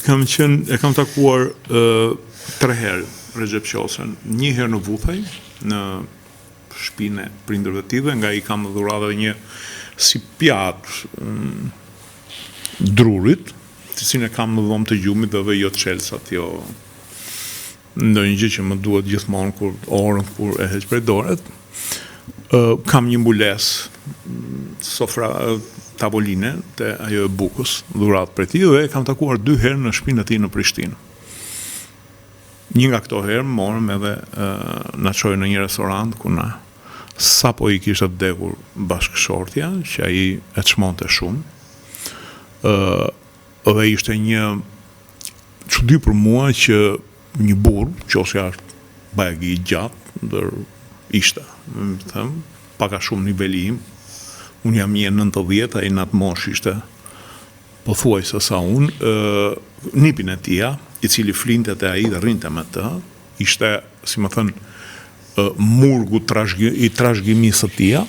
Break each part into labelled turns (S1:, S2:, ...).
S1: kam takuar 3 herë Recep Qosen. Një herë në Vuthaj, në shtëpinë e prindërve të tij, dhe nga i kam dhuratë një si pjatë drurit, të cilën e kam në dhomë të gjumit dhe jo të çelsat, jo ndonjë gjë që më duhet gjithmonë kur e heq prej doret. Kam një mbules sofra tavoline te ajo e Bukës, dhuratë prej tij, dhe e kam takuar 2 herë në shtëpinë e tij në Prishtinë. Një nga këto herë morëm edhe na çoi në një restorant ku na sapo i kishte vdekur bashkëshortja, që ai e çmonte shumë. Dhe ishte një çudi për mua që një burr, qofsha është bajagi i gjatë, ndër ishte, më them, pak a shumë niveli im. Unë jam 1,90, ai në atë moshë ishte pothuajse sa unë, nipin e tija, i cili flinte te ai dhe rrinte me të, ishte, si më thënë, murgu i trashëgimisë së tija.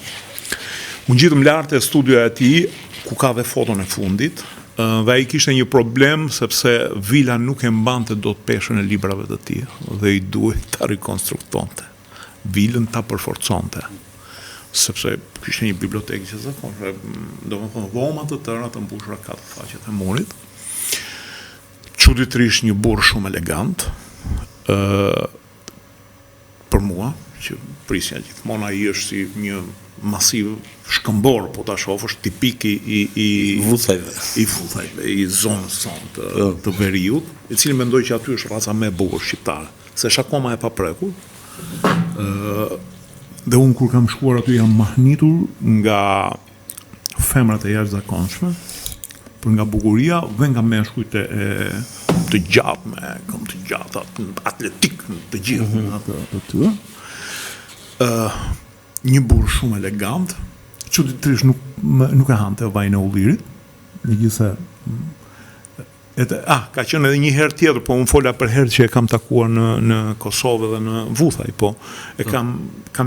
S1: Unë gjitëm lart e studioja e tij, ku ka dhe foton e fundit, dhe ai kishte një problem sepse vila nuk e mbante dot peshën e librave të tij dhe i duhet ta rikonstruktonte. Vilën ta përforconte. Sepse kishte një bibliotekë që zakonisht, domethënë dhoma të tëra të mbushura 4 faqet e murit. Çuditërisht një burr shumë elegant, për mua, që prisja gjithmonë ai është si një masiv shkëmbor, po ta shohësh tipik i Vuthajve, i zonës sonë të Veriut, i cili mendoj që aty është raca më e bukur shqiptare, se është akoma e paprekur. Dhe unë kur kam shkuar aty jam mahnitur nga femrat e jashtëzakonshme, për nga bukuria dhe nga meshkujt të gjatë, me kom të gjatë, atletik të gjithë të tyre. Një burr shumë elegant, çuditërisht nuk e hante vajin e ullirit, megjithëse ka qenë edhe një herë tjetër, po unë fola për herë që e kam takuar në Kosovë dhe në Vuthaj, po e kam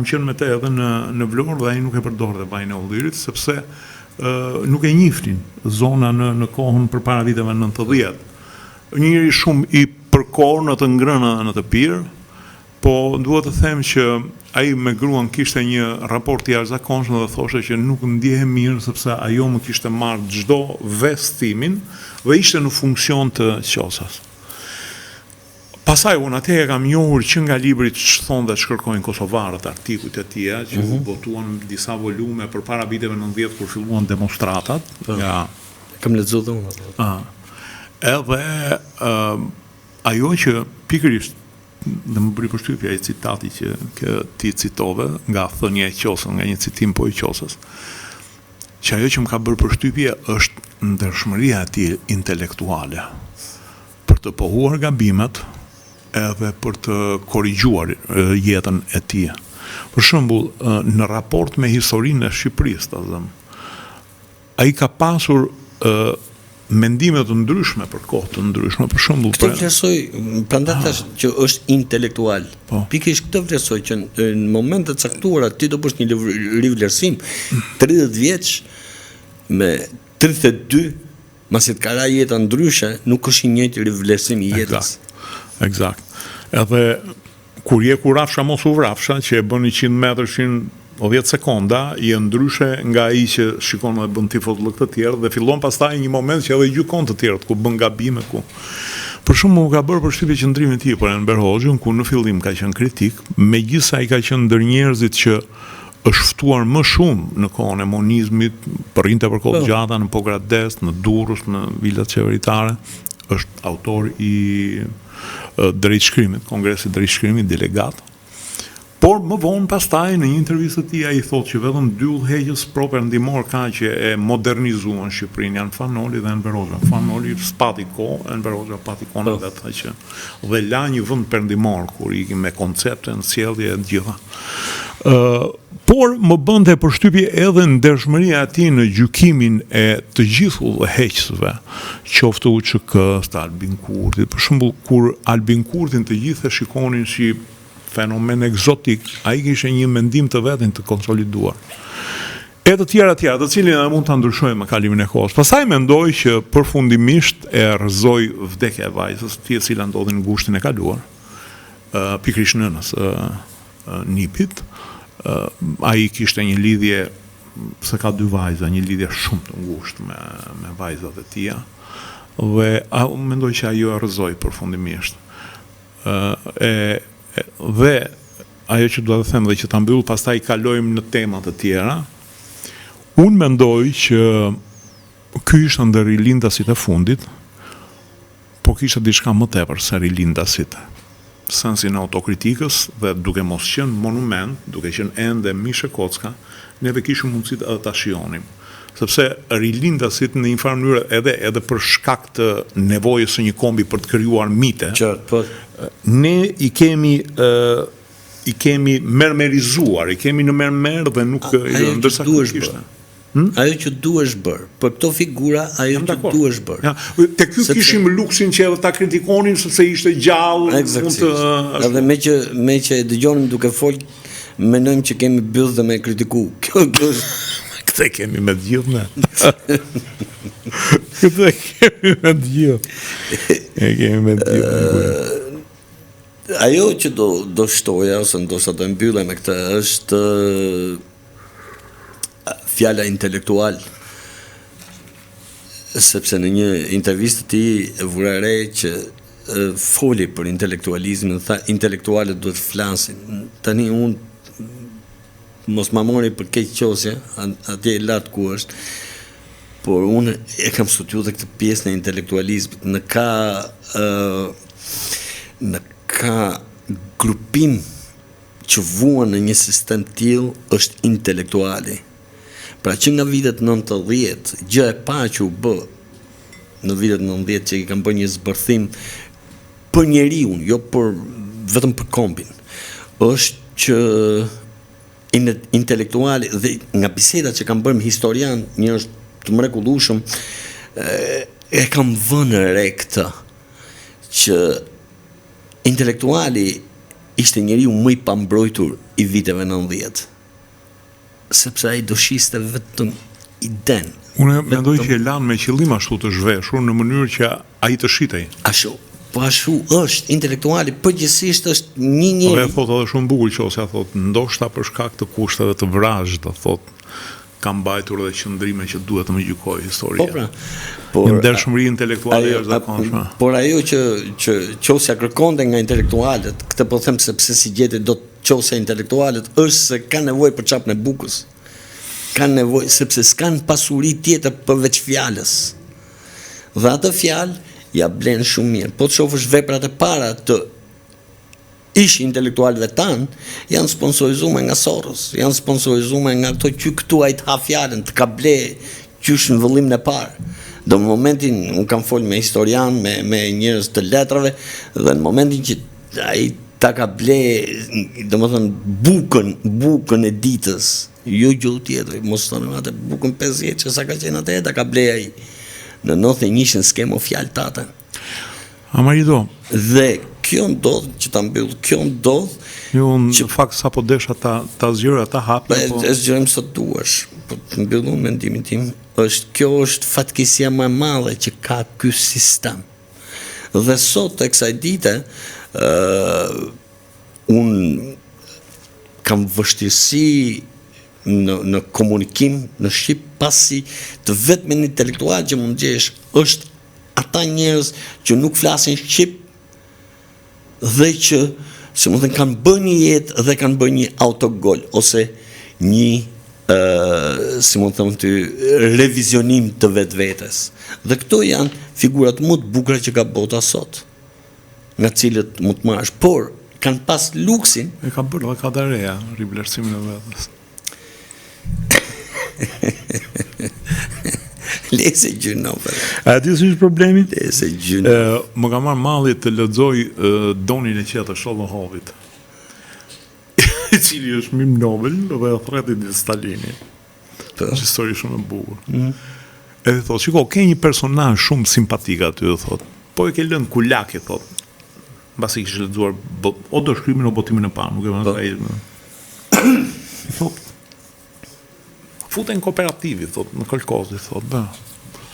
S1: qenë me të edhe në Vlorë dhe ai nuk e përdorte vajin e ullirit, sepse nuk e njifnin zona në kohën përpara viteve 90. Njëri shumë i përkohur në të ngrëna në të pirë, po duhet të them që ai me gruan kishte një raport të jashtëzakonshëm dhe thoshte që nuk ndjehe mirë sepse ajo më kishte marrë çdo vestimin dhe ishte në funksion të Qosas. Pastaj unë atje e kam njohur që nga libri që thonë dhe shkërkojnë kosovarët, artikujt e tija, që botuan disa volume përpara viteve 90 kur filluan demonstratat.
S2: Kam lexuar dhe unë.
S1: Edhe ajo që pikërisht dhe më bëri përshtypje ai citati që ti citove nga thënia e Qosës, nga një citim po i Qosës, që ajo që më ka bërë përshtypje është ndershmëria e tij intelektuale për të pohuar gabimet edhe për të korrigjuar jetën e tij. Për shembull, në raport me historinë e Shqipërisë, ta them, ai ka pasur mendime të ndryshme për kohë të ndryshme, për shembull.
S2: Këtë vlerësoj, prandaj thash që është intelektual. Pikërisht këtë vlerësoj që në momente të caktuara ti do bësh një rivlerësim 30 vjeç me 32, masi të kara jeta ndryshe, nuk është i njëjtë rivlerësim i jetës.
S1: Eksakt. Edhe kur je ku rafsha mos u vrafsha, që e bën 100 metërshin o 10 sekonda, je ndryshe nga ai që shikon dhe bën tifozllëk të tjerë dhe fillon pastaj një moment që edhe gjykon të tjerët ku bën gabime ku. Për shembull, ka bërë përshtypje qendrimi i tij për Enver Hoxhën, ku në fillim ka qenë kritik, megjithëse ai ka qenë ndër njerëzit që është ftuar më shumë në kohën e monizmit, rrinte për kohë gjata në Pogrades, në Durrës, në vilat qeveritare, është autor i drejtshkrimit, Kongresit drejtshkrimit, delegat. Por më vonë pastaj në një intervistë të tij ai thotë që vetëm 2 udhëheqës properdimor ka që e modernizuan Shqipërinë, janë Fanoli dhe Enver Hoxha. Fanoli spati kohë, Enver Hoxha pati kohën vetë që dhe la një vend perëndimor kur i me koncepte, sjellje e gjitha. Por më bënte përshtypje edhe ndershmëria e tij në gjykimin e të gjithë udhëheqësve, qoftë UÇK-s, Albin Kurti, për shembull kur Albin Kurtin të gjithë e shikonin si fenomen egzotik, ai kishte një mendim të vetin të konsoliduar. E të tjera, të cilin edhe mund të ndryshojnë me kalimin e kohës. Pastaj mendoj që përfundimisht e rrëzoi vdekja e vajzës, e cila ndodhi në gushtin e kaluar, pikërisht nënës nipit. Ai kishte një lidhje, se ka 2 vajza, një lidhje shumë të ngushtë me vajzat e tia, dhe mendoj që ajo e rrëzoi përfundimisht. Dhe ajo që duhet të them dhe që ta mbyll, pastaj kalojmë në temat të tjera. Unë mendoj që ky ishte ndër rilindasit e fundit, po kishte diçka më tepër se rilindasit. Sensin e autokritikës dhe duke mos qenë monument, duke qenë ende mishe kocka, neve kishim mundësit edhe ta shijonim. Sepse rilindasit në një farë mënyrë edhe për shkak të nevojës së një kombi për të krijuar mite, ne i kemi mermerizuar, i kemi në mermer dhe nuk ndërsa kishte.
S2: Ajo që duhesh bërë, për këto figura, ajo që duhesh bërë.
S1: Te ky kishim luksin që edhe ta kritikonin sepse ishte gjallë.
S2: Edhe me që e dëgjonim duke folë, mendojmë që kemi byllë dhe me kritiku.
S1: Këtë kemi me gjithë ne. Këtë kemi me gjithë.
S2: Ajo që do shtoja, ose ndoshta do mbyllem me këtë, është fjala intelektual. Sepse në një intervistë ti vura re që foli për intelektualizmin, tha intelektualet duhet flasin. Tani unë mos ma mori për keq qosje, atje e latë ku është, por unë e kam studiu dhe këtë pjesë në intelektualizmit, në ka grupim që vuan në një sistem tillë është intelektuali. Pra që nga vitet 90, gjë e pa që u bë në vitet 90 që i kam bërë një zbërthim për njeriun, jo vetëm për kombin, është që intelektuali dhe nga bisedat që kam bërë me historian, njerëz të mrekullueshëm, e kam vënë re këtë që intelektuali ishte njeriu më i pambrojtur i viteve 90. Sepse ai do shiste vetëm iden.
S1: Unë mendoj që e lanë me qëllim ashtu të zhveshur në mënyrë që ai të shitej.
S2: Ashtu. Po ashtu është, intelektuali përgjithsisht është një njeri.
S1: Po e thot edhe shumë bukur qosja, thot, ndoshta për shkak të kushteve të vrazhdë, thot, kam mbajtur edhe qëndrime që duhet të më gjykoj historia.
S2: Po pra. Por
S1: ndershmëri intelektuale është zakonshme.
S2: Por ajo që qosja kërkonte nga intelektualet, këtë po them sepse si gjeti do qosja intelektualet, është se ka nevojë për çapën e bukës. Kanë nevojë sepse s'kan pasuri tjetër përveç fjalës. Dhe atë fjalë ja blen shumë mirë. Po të shofësh veprat e para të ish intelektualëve tanë, janë sponsorizuar nga Soros, janë sponsorizuar nga ato që këtu ai të ha fjalën, të ka ble qysh në vëllimin e parë. Do në momentin, unë kam folë me historian, me njerëz të letrave, dhe në momentin që ai ta ka ble, do më thënë, bukën e ditës, jo gjithë tjetër, mos të në atë bukën 5 vjetë, që sa ka qenë atë, ta ka ble ai. Në 91 s'kem o fjalë tate.
S1: Amarido.
S2: Dhe kjo ndodh, që ta mbyll, kjo ndodh.
S1: Jo, në fakt sa po desha ta zgjera, ta hapë.
S2: E zgjerojmë sa duash, po të mbyllun mendimin tim, kjo është fatkeqësia më e madhe që ka ky sistem. Dhe sot e kësaj dite, unë kam vështirësi në komunikim në Shqip, pasi të vetëm intelektual që mund gjesh është ata njerëz që nuk flasin Shqip dhe që se më thënë kanë bërë një jetë dhe kanë bërë një autogol ose një si më thëmë të revizionim të vetes. Dhe këto janë figurat më të bukura që ka bota sot, nga cilët mund të marrësh, por kanë pas luksin.
S1: E ka bërë dhe ka dhe reja, rivlerësimin e vetës.
S2: Lese gjyno.
S1: A ti si është problemi?
S2: Lese gjyno.
S1: Më ka marrë malli të lexoj Donin e qetë Sholohovit, i cili është Mim Nobel dhe thretit i Stalinit. Është histori shumë e bukur. Edhe thot, shiko, ke një personazh shumë simpatik aty, thot. Po e ke lënë kulaki, thot. Mbasi kishte lexuar o do shkrimin o botimin e parë, nuk e vënë ai. Thot, futen kooperativi, thot, në kolkozi, thot, bë.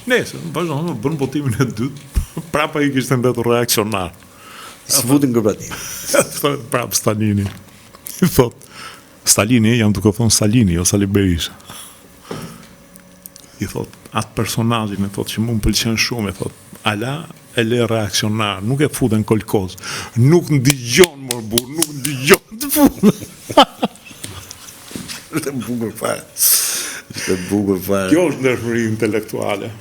S1: Nese, vazhdon, bën votimin e dytë, prapa i kishte mbetur reaksionar.
S2: S'futin kooperativ.
S1: Prap Stalini. Thot, Stalini, jam duke thonë Salini, jo Sali Berisha. I thot, atë personazhin e thot që më pëlqen shumë, e thot, ala e le reaksionar, nuk e futen kolkoz, nuk ndigjon më burr, nuk ndigjon të futen.
S2: Ishte bukur fare. Ishte bukur fare.
S1: Kjo është ndërhyrje intelektuale.